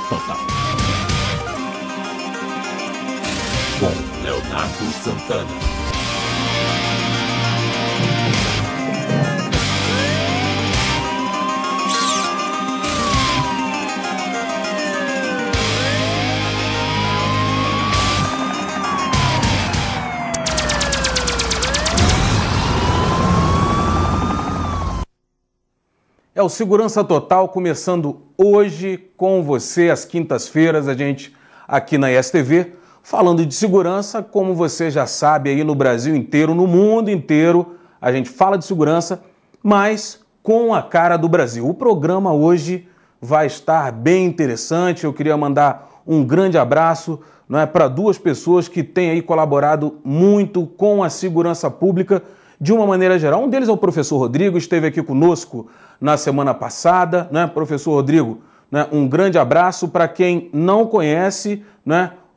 Total. Com Leonardo Santana. É o Segurança Total começando hoje com você, às quintas-feiras, a gente aqui na ISTV, falando de segurança, como você já sabe aí no Brasil inteiro, no mundo inteiro, a gente fala de segurança, mas com a cara do Brasil. O programa hoje vai estar bem interessante, eu queria mandar um grande abraço para duas pessoas que têm aí colaborado muito com a segurança pública de uma maneira geral. Um deles é o professor Rodrigo, esteve aqui conosco na semana passada, Professor Rodrigo, um grande abraço. Para quem não conhece,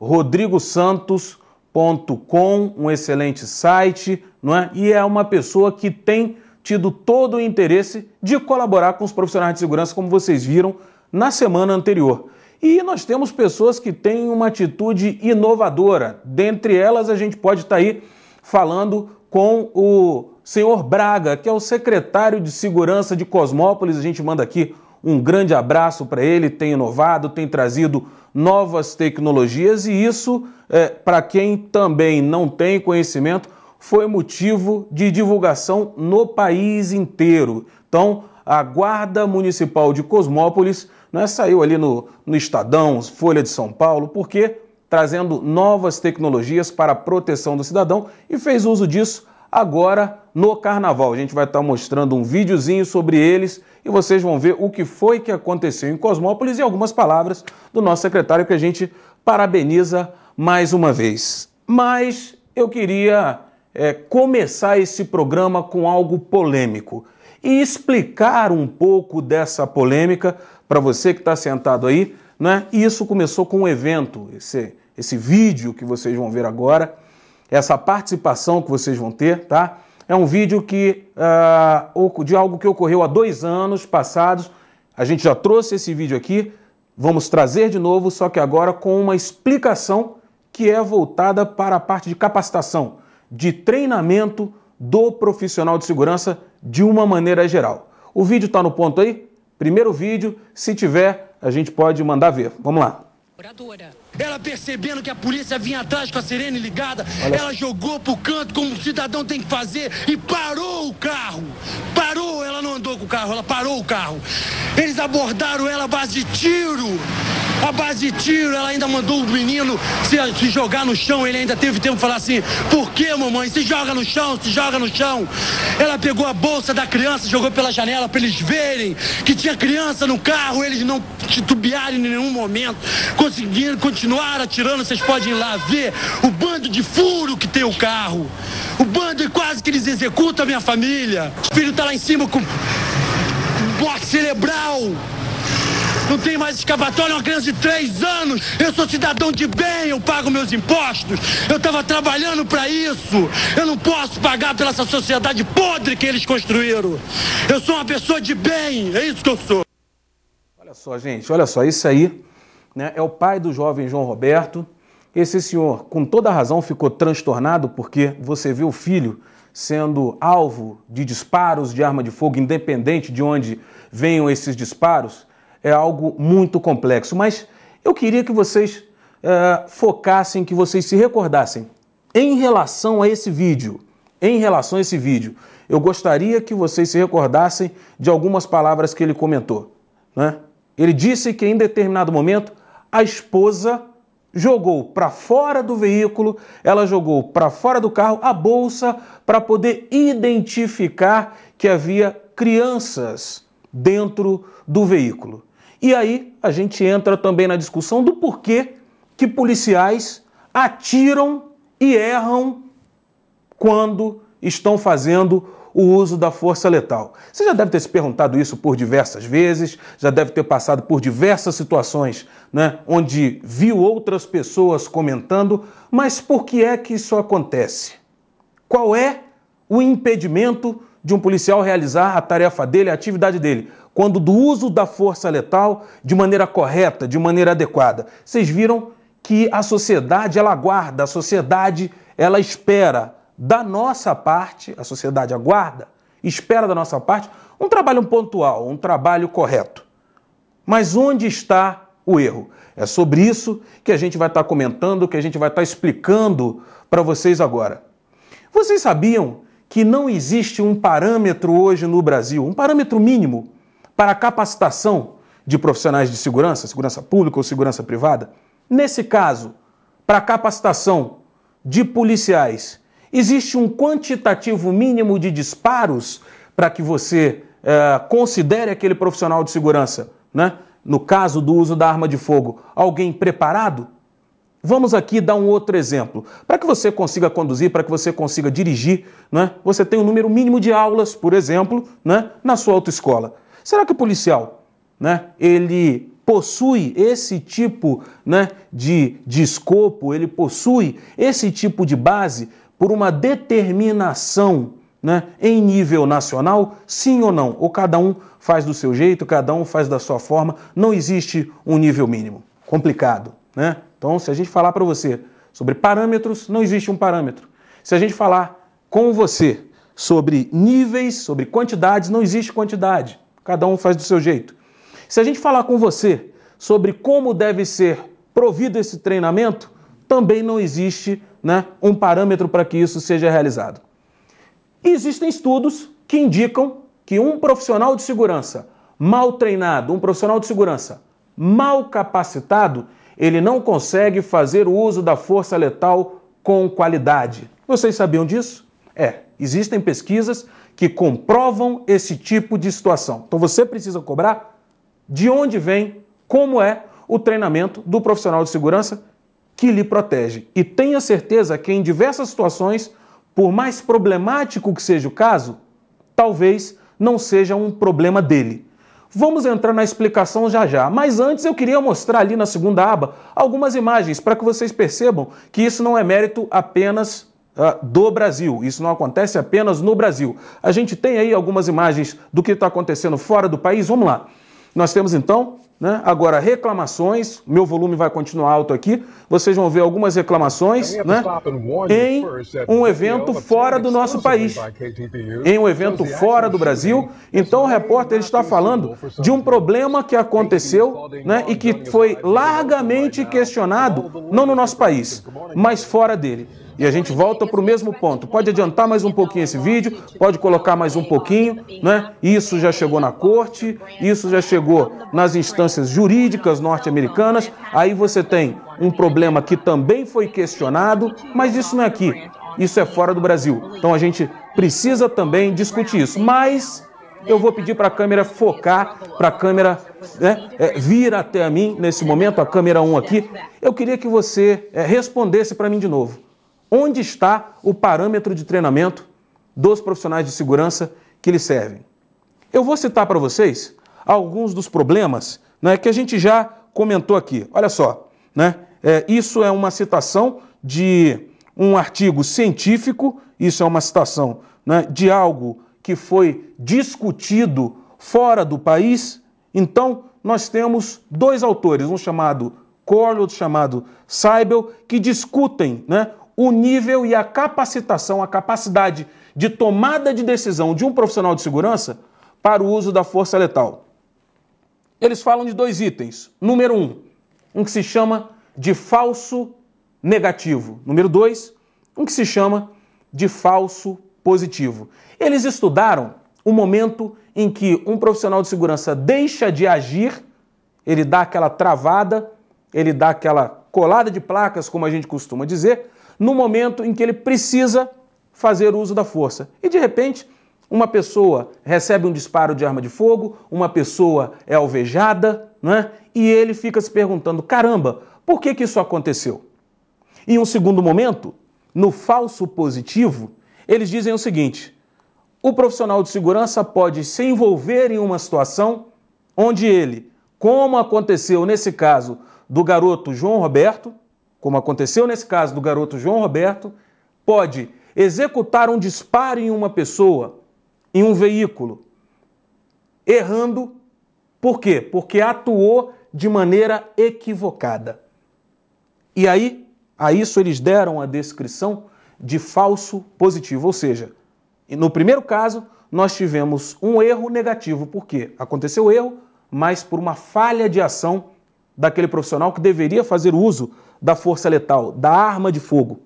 rodrigosantos.com, um excelente site, e é uma pessoa que tem tido todo o interesse de colaborar com os profissionais de segurança, como vocês viram na semana anterior. E nós temos pessoas que têm uma atitude inovadora. Dentre elas, a gente pode estar aí falando com o senhor Braga, que é o secretário de Segurança de Cosmópolis. A gente manda aqui um grande abraço para ele, tem inovado, tem trazido novas tecnologias e isso, para quem também não tem conhecimento, foi motivo de divulgação no país inteiro. Então, a Guarda Municipal de Cosmópolis saiu ali no Estadão, Folha de São Paulo, porque trazendo novas tecnologias para a proteção do cidadão e fez uso disso agora no Carnaval. A gente vai estar mostrando um videozinho sobre eles e vocês vão ver o que foi que aconteceu em Cosmópolis e algumas palavras do nosso secretário que a gente parabeniza mais uma vez. Mas eu queria começar esse programa com algo polêmico e explicar um pouco dessa polêmica para você que está sentado aí. E isso começou com um evento, esse vídeo que vocês vão ver agora, essa participação que vocês vão ter, tá? É um vídeo de algo que ocorreu há 2 anos passados. A gente já trouxe esse vídeo aqui, vamos trazer de novo, só que agora com uma explicação que é voltada para a parte de capacitação, de treinamento do profissional de segurança de uma maneira geral. O vídeo está no ponto aí? Primeiro vídeo, se tiver, a gente pode mandar ver. Vamos lá. Ela percebendo que a polícia vinha atrás com a sirene ligada, ela jogou pro canto como um cidadão tem que fazer e parou o carro. Parou, ela não andou com o carro, ela parou o carro. Eles abordaram ela à base de tiro. A base de tiro, ela ainda mandou o menino se jogar no chão. Ele ainda teve tempo de falar assim: por que, mamãe? Se joga no chão, se joga no chão. Ela pegou a bolsa da criança, jogou pela janela para eles verem que tinha criança no carro. Eles não titubearam em nenhum momento, conseguiram continuar atirando. Vocês podem ir lá ver o bando de furo que tem o carro. O bando e quase que eles executam a minha família. O filho tá lá em cima com morte cerebral. Não tem mais escapatória, é uma criança de 3 anos. Eu sou cidadão de bem, eu pago meus impostos. Eu estava trabalhando para isso. Eu não posso pagar pela essa sociedade podre que eles construíram. Eu sou uma pessoa de bem, é isso que eu sou. Olha só, gente, olha só, isso aí é o pai do jovem João Roberto. Esse senhor, com toda razão, ficou transtornado porque você vê o filho sendo alvo de disparos de arma de fogo, independente de onde venham esses disparos. É algo muito complexo, mas eu queria que vocês focassem, que vocês se recordassem em relação a esse vídeo. Eu gostaria que vocês se recordassem de algumas palavras que ele comentou. Ele disse que em determinado momento a esposa jogou para fora do veículo, ela jogou para fora do carro a bolsa para poder identificar que havia crianças dentro do veículo. E aí a gente entra também na discussão do porquê que policiais atiram e erram quando estão fazendo o uso da força letal. Você já deve ter se perguntado isso por diversas vezes, já deve ter passado por diversas situações, onde viu outras pessoas comentando, mas por que é que isso acontece? Qual é o impedimento de um policial realizar a tarefa dele, a atividade dele, quando do uso da força letal de maneira correta, de maneira adequada. Vocês viram que a sociedade, ela aguarda, a sociedade, ela espera da nossa parte, a sociedade aguarda, espera da nossa parte um trabalho pontual, um trabalho correto. Mas onde está o erro? É sobre isso que a gente vai estar comentando, que a gente vai estar explicando para vocês agora. Vocês sabiam que não existe um parâmetro hoje no Brasil, um parâmetro mínimo para a capacitação de profissionais de segurança, segurança pública ou segurança privada? Nesse caso, para a capacitação de policiais, existe um quantitativo mínimo de disparos para que você considere aquele profissional de segurança, né? No caso do uso da arma de fogo, alguém preparado? Vamos aqui dar um outro exemplo. Para que você consiga conduzir, para que você consiga dirigir, né, você tem um número mínimo de aulas, por exemplo, né, na sua autoescola. Será que o policial, né, ele possui esse tipo, né, de escopo, ele possui esse tipo de base por uma determinação, né, em nível nacional? Sim ou não? Ou cada um faz do seu jeito, cada um faz da sua forma, não existe um nível mínimo. Complicado, né? Então, se a gente falar para você sobre parâmetros, não existe um parâmetro. Se a gente falar com você sobre níveis, sobre quantidades, não existe quantidade. Cada um faz do seu jeito. Se a gente falar com você sobre como deve ser provido esse treinamento, também não existe, né, um parâmetro para que isso seja realizado. E existem estudos que indicam que um profissional de segurança mal treinado, um profissional de segurança mal capacitado, ele não consegue fazer o uso da força letal com qualidade. Vocês sabiam disso? Existem pesquisas que comprovam esse tipo de situação. Então você precisa cobrar de onde vem, como é o treinamento do profissional de segurança que lhe protege. E tenha certeza que em diversas situações, por mais problemático que seja o caso, talvez não seja um problema dele. Vamos entrar na explicação já já, mas antes eu queria mostrar ali na segunda aba algumas imagens para que vocês percebam que isso não é mérito apenas do Brasil, isso não acontece apenas no Brasil. A gente tem aí algumas imagens do que está acontecendo fora do país, vamos lá. Nós temos então, né, agora reclamações, meu volume vai continuar alto aqui, vocês vão ver algumas reclamações, né, em um evento fora do nosso país, em um evento fora do Brasil. Então o repórter está falando de um problema que aconteceu, né, e que foi largamente questionado, não no nosso país, mas fora dele. E a gente volta para o mesmo ponto. Pode adiantar mais um pouquinho esse vídeo, pode colocar mais um pouquinho, né? Isso já chegou na corte, isso já chegou nas instâncias jurídicas norte-americanas. Aí você tem um problema que também foi questionado, mas isso não é aqui, isso é fora do Brasil. Então a gente precisa também discutir isso. Mas eu vou pedir para a câmera focar, para a câmera, né, vir até mim nesse momento, a câmera 1 aqui. Eu queria que você respondesse para mim de novo. Onde está o parâmetro de treinamento dos profissionais de segurança que lhes servem? Eu vou citar para vocês alguns dos problemas, né, que a gente já comentou aqui. Olha só, né, isso é uma citação de um artigo científico, isso é uma citação, né, de algo que foi discutido fora do país. Então, nós temos dois autores, um chamado Corley, outro chamado Seibel, que discutem, né, o nível e a capacitação, a capacidade de tomada de decisão de um profissional de segurança para o uso da força letal. Eles falam de dois itens. Número 1, que se chama de falso negativo. Número 2, que se chama de falso positivo. Eles estudaram o momento em que um profissional de segurança deixa de agir, ele dá aquela travada, ele dá aquela colada de placas, como a gente costuma dizer, no momento em que ele precisa fazer uso da força. E, de repente, uma pessoa recebe um disparo de arma de fogo, uma pessoa é alvejada, né? E ele fica se perguntando, caramba, por que isso aconteceu? Em um segundo momento, no falso positivo, eles dizem o seguinte: o profissional de segurança pode se envolver em uma situação onde ele, como aconteceu nesse caso do garoto João Roberto, pode executar um disparo em uma pessoa em um veículo, errando. Por quê? Porque atuou de maneira equivocada. E aí, a isso eles deram a descrição de falso positivo, ou seja, no primeiro caso, nós tivemos um erro negativo. Por quê? Aconteceu o erro, mas por uma falha de ação daquele profissional que deveria fazer uso da força letal, da arma de fogo.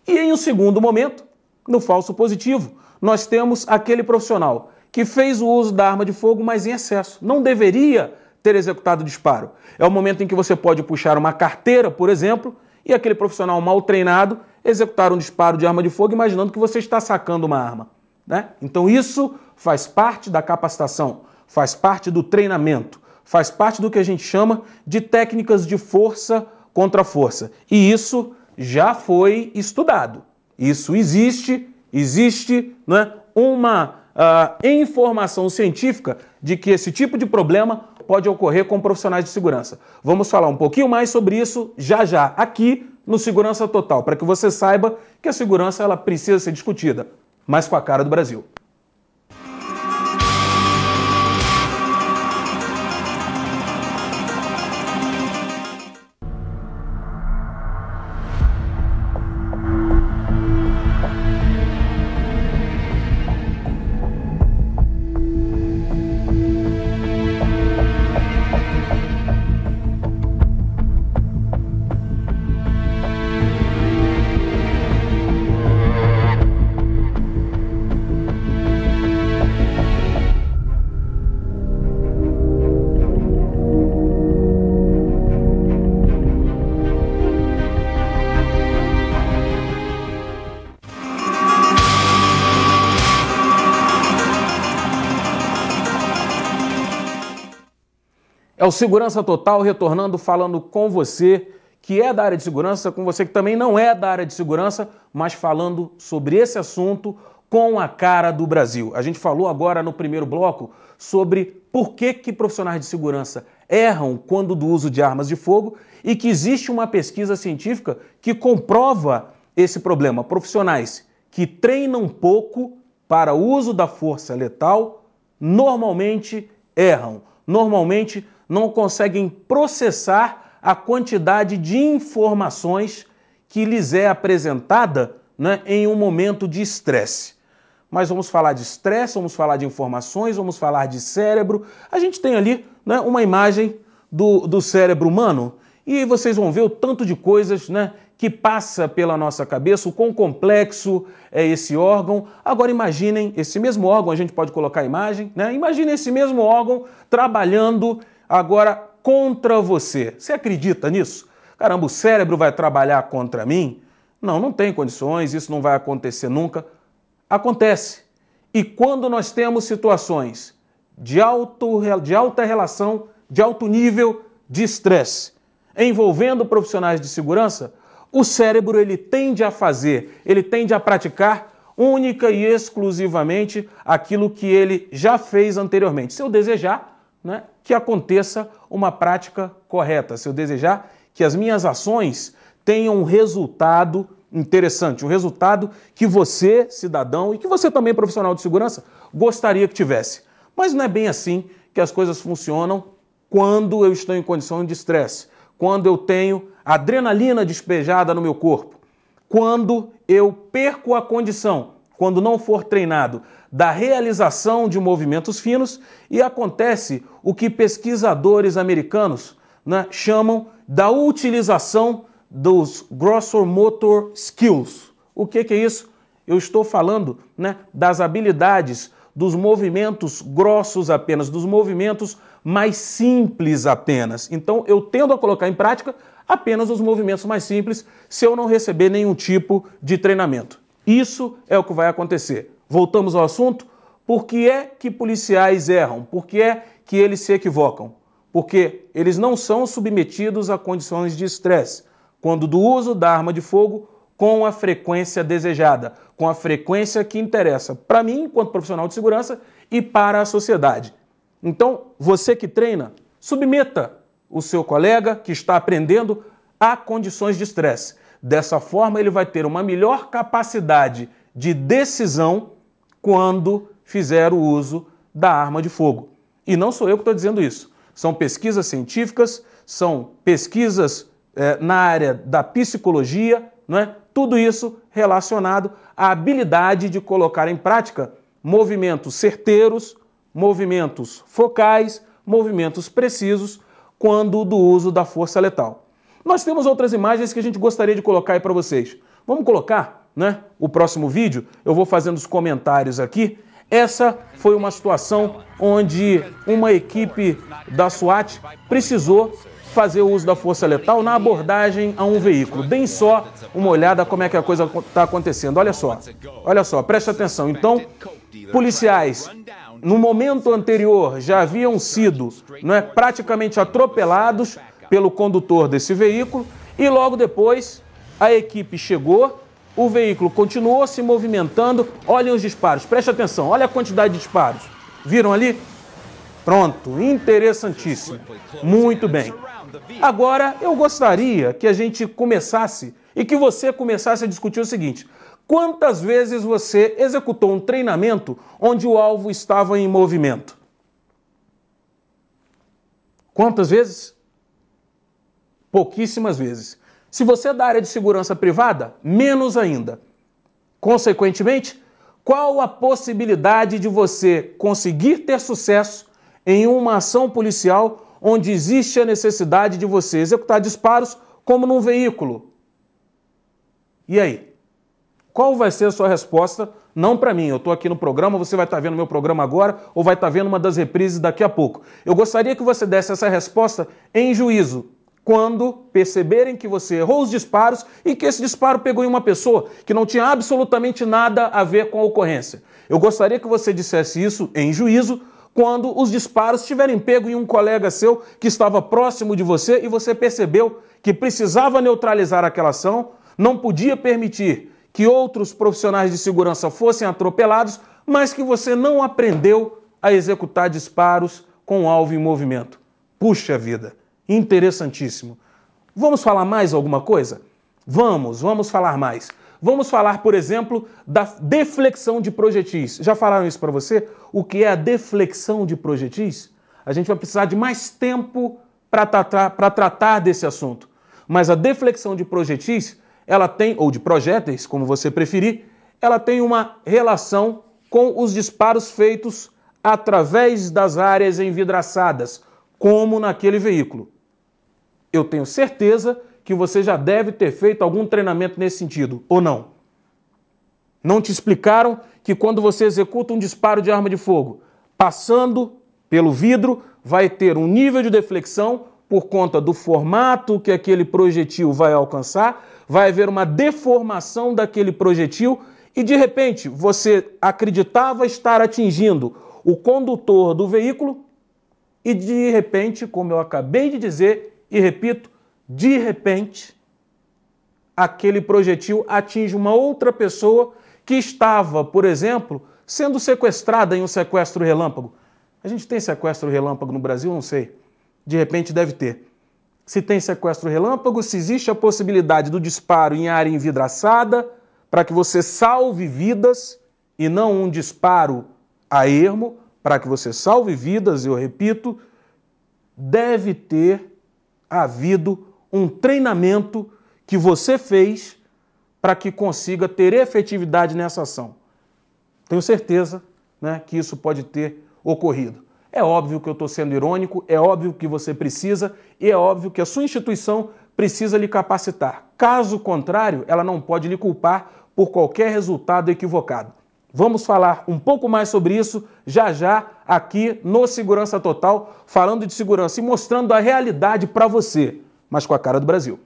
E em um segundo momento, no falso positivo, nós temos aquele profissional que fez o uso da arma de fogo, mas em excesso. Não deveria ter executado o disparo. É o momento em que você pode puxar uma carteira, por exemplo, e aquele profissional mal treinado executar um disparo de arma de fogo imaginando que você está sacando uma arma, né? Então isso faz parte da capacitação, faz parte do treinamento, faz parte do que a gente chama de técnicas de força contra força. E isso já foi estudado. Isso existe, né, uma informação científica de que esse tipo de problema pode ocorrer com profissionais de segurança. Vamos falar um pouquinho mais sobre isso já aqui no Segurança Total, para que você saiba que a segurança ela precisa ser discutida, mas com a cara do Brasil. É o Segurança Total retornando, falando com você que é da área de segurança, com você que também não é da área de segurança, mas falando sobre esse assunto com a cara do Brasil. A gente falou agora no primeiro bloco sobre por que profissionais de segurança erram quando do uso de armas de fogo e que existe uma pesquisa científica que comprova esse problema. Profissionais que treinam pouco para o uso da força letal normalmente erram, normalmente não conseguem processar a quantidade de informações que lhes é apresentada, né, em um momento de estresse. Mas vamos falar de estresse, vamos falar de informações, vamos falar de cérebro. A gente tem ali, né, uma imagem do cérebro humano e vocês vão ver o tanto de coisas, né, que passa pela nossa cabeça, o quão complexo é esse órgão. Agora imaginem esse mesmo órgão, a gente pode colocar a imagem, né? Imaginem esse mesmo órgão trabalhando agora contra você. Você acredita nisso? Caramba, o cérebro vai trabalhar contra mim? Não, não tem condições, isso não vai acontecer nunca. Acontece. E quando nós temos situações de alta relação, de alto nível de estresse, envolvendo profissionais de segurança, o cérebro ele tende a praticar única e exclusivamente aquilo que ele já fez anteriormente. Se eu desejar, né, que aconteça uma prática correta, se eu desejar que as minhas ações tenham um resultado interessante, um resultado que você, cidadão, e que você também, profissional de segurança, gostaria que tivesse. Mas não é bem assim que as coisas funcionam quando eu estou em condição de estresse, quando eu tenho adrenalina despejada no meu corpo, quando eu perco a condição, quando não for treinado, da realização de movimentos finos e acontece o que pesquisadores americanos, né, chamam da utilização dos grosso motor skills. O que é isso? Eu estou falando, né, das habilidades, dos movimentos grossos apenas, dos movimentos mais simples apenas. Então eu tendo a colocar em prática apenas os movimentos mais simples se eu não receber nenhum tipo de treinamento. Isso é o que vai acontecer. Voltamos ao assunto. Por que é que policiais erram? Por que é que eles se equivocam? Porque eles não são submetidos a condições de estresse quando do uso da arma de fogo com a frequência desejada, com a frequência que interessa para mim, enquanto profissional de segurança, e para a sociedade. Então, você que treina, submeta o seu colega que está aprendendo a condições de estresse. Dessa forma, ele vai ter uma melhor capacidade de decisão quando fizeram uso da arma de fogo. E não sou eu que estou dizendo isso. São pesquisas científicas, são pesquisas na área da psicologia, não é? Tudo isso relacionado à habilidade de colocar em prática movimentos certeiros, movimentos focais, movimentos precisos, quando do uso da força letal. Nós temos outras imagens que a gente gostaria de colocar aí para vocês. Vamos colocar, né? O próximo vídeo, eu vou fazendo os comentários aqui. Essa foi uma situação onde uma equipe da SWAT precisou fazer o uso da força letal na abordagem a um veículo. Deem só uma olhada como é que a coisa está acontecendo. Olha só, preste atenção. Então, policiais, no momento anterior, já haviam sido, não é, praticamente atropelados pelo condutor desse veículo e logo depois a equipe chegou, o veículo continuou se movimentando. Olhem os disparos, preste atenção, olha a quantidade de disparos. Viram ali? Pronto, interessantíssimo. Muito bem. Agora, eu gostaria que a gente começasse e que você começasse a discutir o seguinte: quantas vezes você executou um treinamento onde o alvo estava em movimento? Quantas vezes? Pouquíssimas vezes. Se você é da área de segurança privada, menos ainda. Consequentemente, qual a possibilidade de você conseguir ter sucesso em uma ação policial onde existe a necessidade de você executar disparos como num veículo? E aí? Qual vai ser a sua resposta? Não para mim, eu estou aqui no programa, você vai estar vendo meu programa agora ou vai estar vendo uma das reprises daqui a pouco. Eu gostaria que você desse essa resposta em juízo, quando perceberem que você errou os disparos e que esse disparo pegou em uma pessoa que não tinha absolutamente nada a ver com a ocorrência. Eu gostaria que você dissesse isso em juízo quando os disparos tiverem pego em um colega seu que estava próximo de você e você percebeu que precisava neutralizar aquela ação, não podia permitir que outros profissionais de segurança fossem atropelados, mas que você não aprendeu a executar disparos com o alvo em movimento. Puxa vida! Interessantíssimo. Vamos falar mais alguma coisa? Vamos falar mais. Vamos falar, por exemplo, da deflexão de projetis. Já falaram isso para você? O que é a deflexão de projetis? A gente vai precisar de mais tempo para tratar desse assunto. Mas a deflexão de projetis, ela tem, ou de projéteis, como você preferir, ela tem uma relação com os disparos feitos através das áreas envidraçadas, como naquele veículo. Eu tenho certeza que você já deve ter feito algum treinamento nesse sentido, ou não? Não te explicaram que quando você executa um disparo de arma de fogo, passando pelo vidro, vai ter um nível de deflexão por conta do formato que aquele projetil vai alcançar, vai haver uma deformação daquele projetil e, de repente, você acreditava estar atingindo o condutor do veículo e, de repente, como eu acabei de dizer, e repito, de repente, aquele projetil atinge uma outra pessoa que estava, por exemplo, sendo sequestrada em um sequestro relâmpago. A gente tem sequestro relâmpago no Brasil? Não sei. De repente deve ter. Se tem sequestro relâmpago, se existe a possibilidade do disparo em área envidraçada, para que você salve vidas, e não um disparo a ermo, para que você salve vidas, eu repito, deve ter havido um treinamento que você fez para que consiga ter efetividade nessa ação. Tenho certeza, né, que isso pode ter ocorrido. É óbvio que eu estou sendo irônico, é óbvio que você precisa e é óbvio que a sua instituição precisa lhe capacitar. Caso contrário, ela não pode lhe culpar por qualquer resultado equivocado. Vamos falar um pouco mais sobre isso já já aqui no Segurança Total, falando de segurança e mostrando a realidade para você, mas com a cara do Brasil.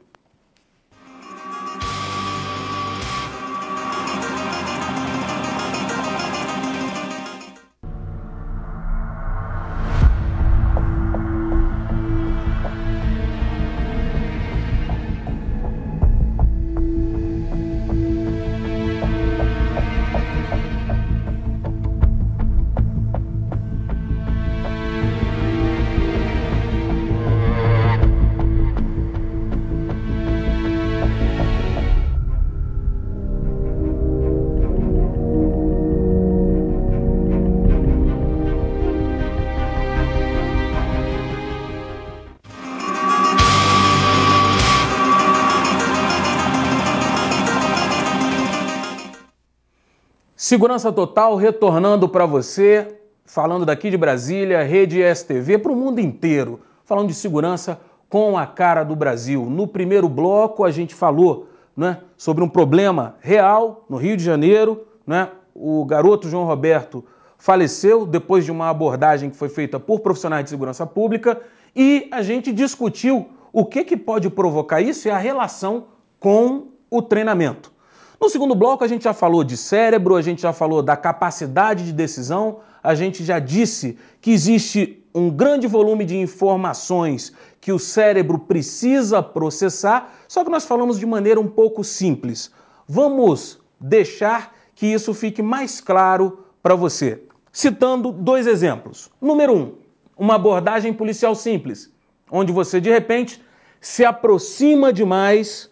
Segurança Total retornando para você, falando daqui de Brasília, Rede STV, para o mundo inteiro, falando de segurança com a cara do Brasil. No primeiro bloco a gente falou, né, sobre um problema real no Rio de Janeiro, né? O garoto João Roberto faleceu depois de uma abordagem que foi feita por profissionais de segurança pública e a gente discutiu o que pode provocar isso e a relação com o treinamento. No segundo bloco a gente já falou de cérebro, a gente já falou da capacidade de decisão, a gente já disse que existe um grande volume de informações que o cérebro precisa processar, só que nós falamos de maneira um pouco simples. Vamos deixar que isso fique mais claro para você. Citando dois exemplos. Número 1, uma abordagem policial simples, onde você de repente se aproxima demais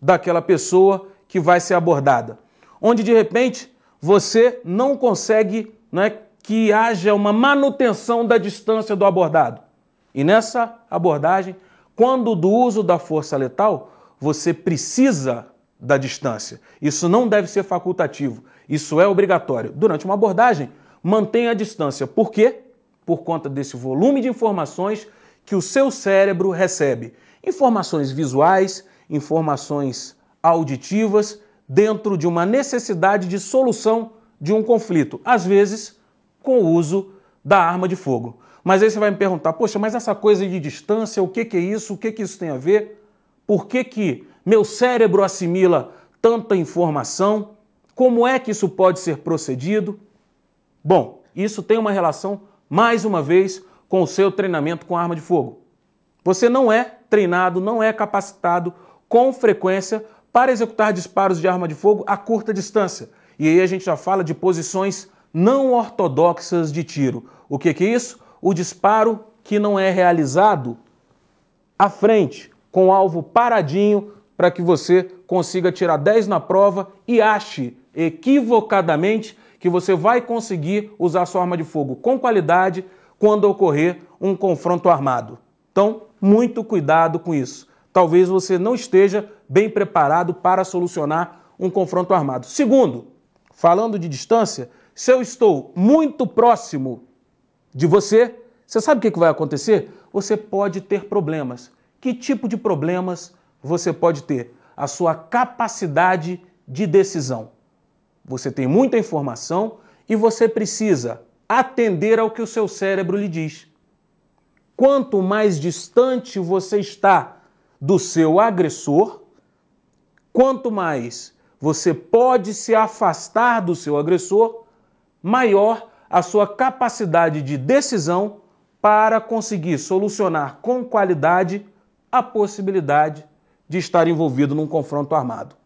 daquela pessoa que vai ser abordada. Onde de repente você não consegue, né, que haja uma manutenção da distância do abordado. E nessa abordagem, quando do uso da força letal, você precisa da distância. Isso não deve ser facultativo, isso é obrigatório. Durante uma abordagem, mantenha a distância. Por quê? Por conta desse volume de informações que o seu cérebro recebe. Informações visuais, informações auditivas, dentro de uma necessidade de solução de um conflito, às vezes com o uso da arma de fogo. Mas aí você vai me perguntar, poxa, mas essa coisa de distância, o que é isso? O que isso tem a ver? Por que meu cérebro assimila tanta informação? Como é que isso pode ser procedido? Bom, isso tem uma relação, mais uma vez, com o seu treinamento com arma de fogo. Você não é treinado, não é capacitado com frequência para executar disparos de arma de fogo a curta distância. E aí a gente já fala de posições não ortodoxas de tiro. O que é isso? O disparo que não é realizado à frente, com o alvo paradinho, para que você consiga tirar 10 na prova e ache equivocadamente que você vai conseguir usar sua arma de fogo com qualidade quando ocorrer um confronto armado. Então, muito cuidado com isso. Talvez você não esteja bem preparado para solucionar um confronto armado. Segundo, falando de distância, se eu estou muito próximo de você, você sabe o que vai acontecer? Você pode ter problemas. Que tipo de problemas você pode ter? A sua capacidade de decisão. Você tem muita informação e você precisa atender ao que o seu cérebro lhe diz. Quanto mais distante você está do seu agressor, quanto mais você pode se afastar do seu agressor, maior a sua capacidade de decisão para conseguir solucionar com qualidade a possibilidade de estar envolvido num confronto armado.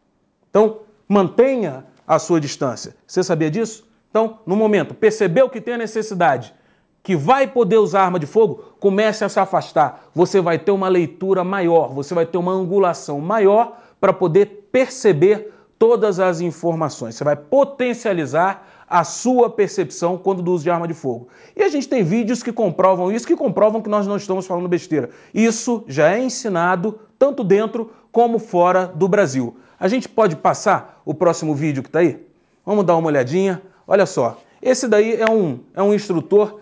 Então, mantenha a sua distância. Você sabia disso? Então, no momento, percebeu que tem a necessidade, que vai poder usar arma de fogo, comece a se afastar. Você vai ter uma leitura maior, você vai ter uma angulação maior para poder perceber todas as informações. Você vai potencializar a sua percepção quando do uso de arma de fogo. E a gente tem vídeos que comprovam isso, que comprovam que nós não estamos falando besteira. Isso já é ensinado tanto dentro como fora do Brasil. A gente pode passar o próximo vídeo que está aí? Vamos dar uma olhadinha. Olha só, esse daí é um instrutor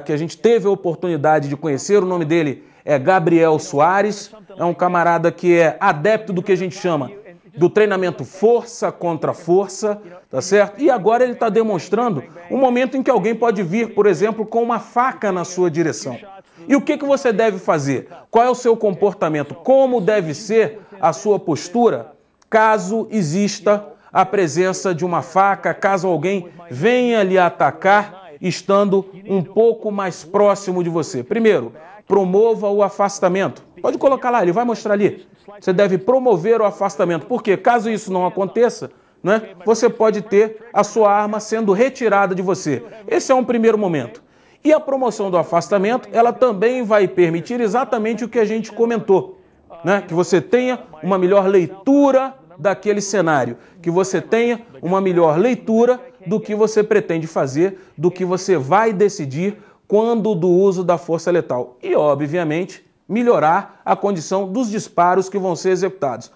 que a gente teve a oportunidade de conhecer. O nome dele é Gabriel Soares. É um camarada que é adepto do que a gente chama do treinamento força contra força, tá certo? E agora ele está demonstrando um momento em que alguém pode vir, por exemplo, com uma faca na sua direção. E o que você deve fazer? Qual é o seu comportamento? Como deve ser a sua postura caso exista a presença de uma faca, caso alguém venha lhe atacar estando um pouco mais próximo de você? Primeiro, promova o afastamento. Pode colocar lá, ele vai mostrar ali. Você deve promover o afastamento, porque caso isso não aconteça, né, você pode ter a sua arma sendo retirada de você. Esse é um primeiro momento. E a promoção do afastamento, ela também vai permitir exatamente o que a gente comentou, né, que você tenha uma melhor leitura daquele cenário, que você tenha uma melhor leitura do que você pretende fazer, do que você vai decidir quando do uso da força letal. E, obviamente, melhorar a condição dos disparos que vão ser executados.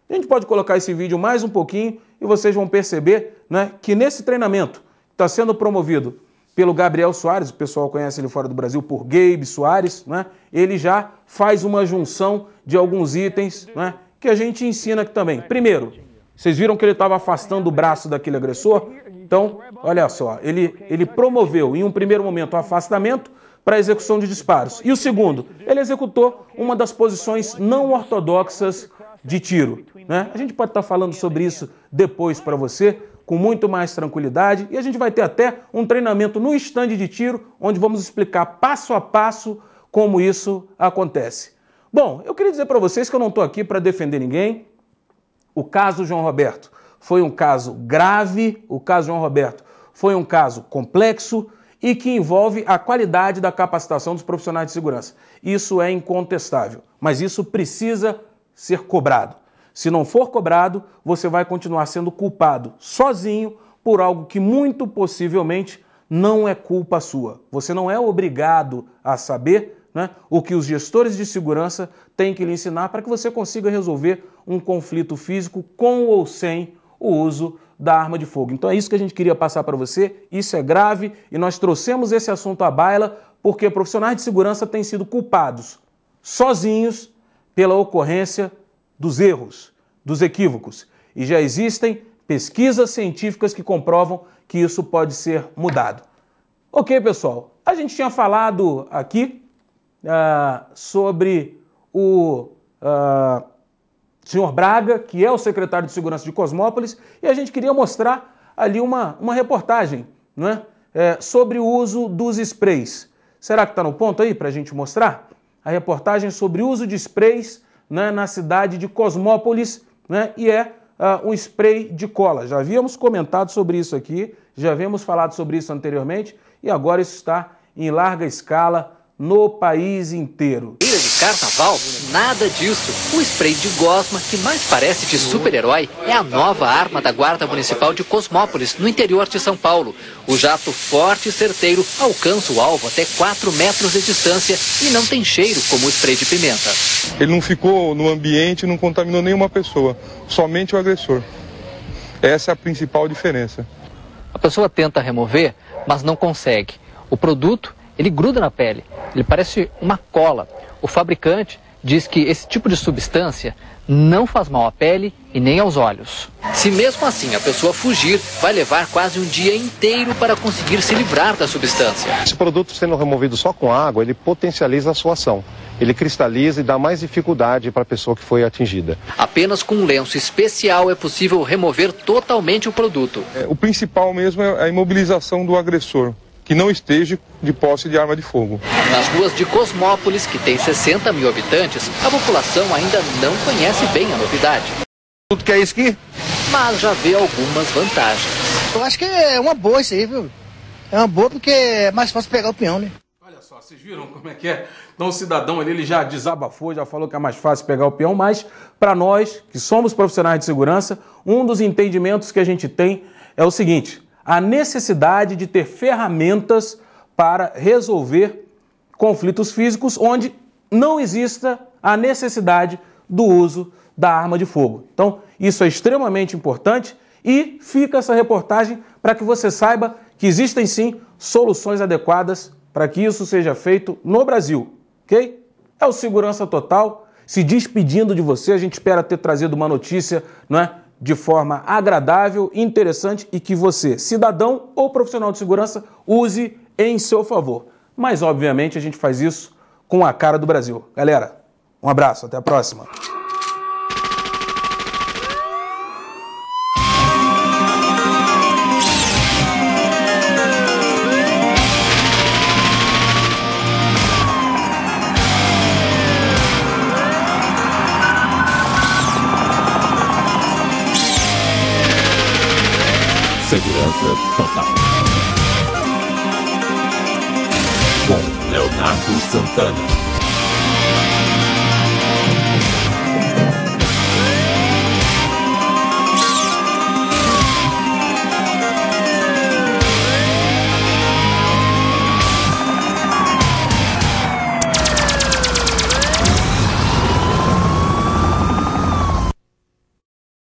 A gente pode colocar esse vídeo mais um pouquinho e vocês vão perceber, né, que nesse treinamento que está sendo promovido pelo Gabriel Soares, o pessoal conhece ele fora do Brasil por Gabe Soares, né, ele já faz uma junção de alguns itens, né, que a gente ensina aqui também. Primeiro, vocês viram que ele estava afastando o braço daquele agressor? Então, olha só, ele promoveu em um primeiro momento o afastamento para a execução de disparos. E o segundo, ele executou uma das posições não ortodoxas de tiro, né? A gente pode estar falando sobre isso depois para você, com muito mais tranquilidade, e a gente vai ter até um treinamento no estande de tiro, onde vamos explicar passo a passo como isso acontece. Bom, eu queria dizer para vocês que eu não estou aqui para defender ninguém. O caso João Roberto foi um caso grave, o caso João Roberto foi um caso complexo e que envolve a qualidade da capacitação dos profissionais de segurança. Isso é incontestável, mas isso precisa ser cobrado. Se não for cobrado, você vai continuar sendo culpado sozinho por algo que muito possivelmente não é culpa sua. Você não é obrigado a saber, né, o que os gestores de segurança têm que lhe ensinar para que você consiga resolver um conflito físico com ou sem o uso da arma de fogo. Então é isso que a gente queria passar para você, isso é grave e nós trouxemos esse assunto à baila porque profissionais de segurança têm sido culpados sozinhos pela ocorrência dos erros, dos equívocos. E já existem pesquisas científicas que comprovam que isso pode ser mudado. Ok, pessoal, a gente tinha falado aqui sobre o senhor Braga, que é o secretário de Segurança de Cosmópolis, e a gente queria mostrar ali uma reportagem, não é? Sobre o uso dos sprays. Será que está no ponto aí para a gente mostrar? A reportagem sobre o uso de sprays, né, na cidade de Cosmópolis, né, e um spray de cola. Já havíamos comentado sobre isso aqui, já havíamos falado sobre isso anteriormente, e agora isso está em larga escala no país inteiro. De carnaval? Nada disso. O spray de gosma, que mais parece de super-herói, é a nova arma da Guarda Municipal de Cosmópolis, no interior de São Paulo. O jato forte e certeiro alcança o alvo até 4 metros de distância e não tem cheiro como o spray de pimenta. Ele não ficou no ambiente, não contaminou nenhuma pessoa, somente o agressor. Essa é a principal diferença. A pessoa tenta remover, mas não consegue. O produto, ele gruda na pele, ele parece uma cola. O fabricante diz que esse tipo de substância não faz mal à pele e nem aos olhos. Se mesmo assim a pessoa fugir, vai levar quase um dia inteiro para conseguir se livrar da substância. Esse produto sendo removido só com água, ele potencializa a sua ação. Ele cristaliza e dá mais dificuldade para a pessoa que foi atingida. Apenas com um lenço especial é possível remover totalmente o produto. O principal mesmo é a imobilização do agressor, que não esteja de posse de arma de fogo. Nas ruas de Cosmópolis, que tem 60 mil habitantes, a população ainda não conhece bem a novidade. Tudo que é isso aqui? Mas já vê algumas vantagens. Eu acho que é uma boa isso aí, viu? É uma boa porque é mais fácil pegar o peão, né? Olha só, vocês viram como é que é? Então o cidadão ali, ele já desabafou, já falou que é mais fácil pegar o peão, mas para nós, que somos profissionais de segurança, um dos entendimentos que a gente tem é o seguinte: a necessidade de ter ferramentas para resolver conflitos físicos onde não exista a necessidade do uso da arma de fogo. Então, isso é extremamente importante e fica essa reportagem para que você saiba que existem sim soluções adequadas para que isso seja feito no Brasil, ok? É o Segurança Total se despedindo de você. A gente espera ter trazido uma notícia, não é, de forma agradável, interessante e que você, cidadão ou profissional de segurança, use em seu favor. Mas, obviamente, a gente faz isso com a cara do Brasil. Galera, um abraço, até a próxima. Segurança Total. Com Leonardo Santana.